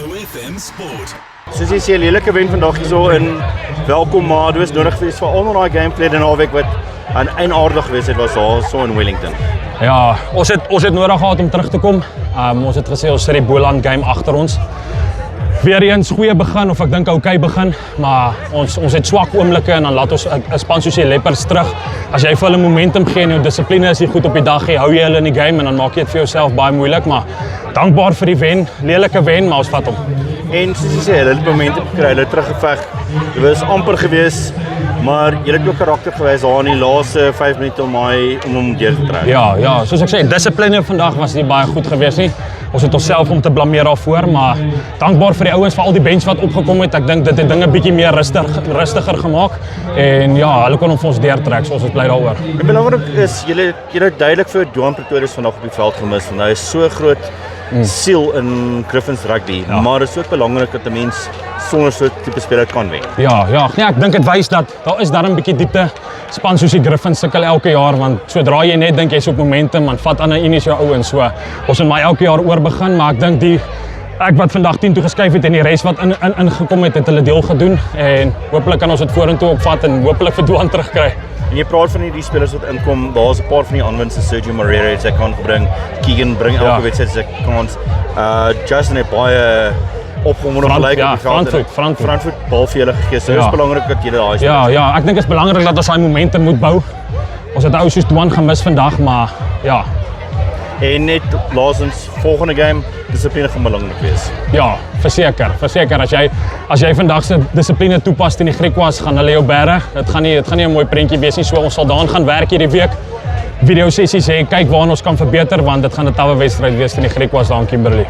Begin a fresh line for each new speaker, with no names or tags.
OFM Sport.
Soos jy sê, 'n lelike wen vandag hierso in Welkom Mado is nodig geweest vir al daai gameplay in naweek wat 'n eienaardige geweest het was daar so in Wellington.
Ja, ons het nodig gehad om terug te kom. Ons het gesê ons sit die Boland game agter ons. Weer eens goeie begin of ek dink okay begin, maar ons het swak oomblikke en dan laat ons 'n span soos die Leopards terug. As jy vir hulle momentum gee en jou dissipline is nie goed op die dag nie, hou jy hulle in die game en dan maak jy dit vir jouself baie moeilik, maar dankbaar vir die wen, lelike wen, maar ons vat hom.
En soos jy sê, hulle het momentum gekry, hulle het teruggeveg. Dit was amper geweest, maar julle het ook karakter gewys daar in die laaste 5 minute om hom deur te trek.
Ja, soos ek sê, dissipline vandag was nie baie goed geweest nie. Ons het onsself om te blameer daarvoor, maar dankbaar vir die ouens vir al die bench wat opgekom het. Ek dink dit het dinge bietjie meer rustiger gemaak en ja, hulle kon hom vir ons deurtrek, so ons is bly daaroor.
En belangrik is julle het duidelik vir Johan Pretorius vandag op die veld gemis want hy is so groot siel in Griffins rugby, maar dit is ook belangrik dat 'n mens sonder so 'n tipe speler kan wen.
Ja, nee, ek dink dit wys dat daar is darm 'n bietjie diepte. Span soos die Griffins sukkel elke jaar want sodra jy net dink jy's op momentum, dan vat ander unies jou ouens. So ons moet maar elke jaar oor begin, maar ek dink ek wat vandag 10 toe geskuif het en die res wat ingekom het hulle deel gedoen en hopelik kan ons dit vorentoe opvat en hopelik vir Duan terugkry.
En jy praat van die spelers wat inkom, daar's 'n paar van die aanwinste, Sergio Moreira het sy kan gebring, Keegan bring elke wedstryd sy kans. Justin het baie opgewonde gelyk op die veld. Frankfurt bal vir julle gegee. So dit is belangrik dat julle daai spelers.
Ja, ek dink dit is belangrik dat ons daai momentum moet bou. Ons het ou soos Duan gemis vandag, maar ja.
En net laasens volgende game, dissipline gaan belangrik wees.
Ja, verseker. As jy vandag se dissipline toepas teen die Griekwas, gaan hulle jou bære. Dit gaan nie 'n mooi prentjie wees nie. So ons sal daaraan gaan werk hierdie week. Video sessies kyk waar ons kan verbeter want dit gaan 'n tawwe wedstryd wees teen die Griekwas daar in Kimberley.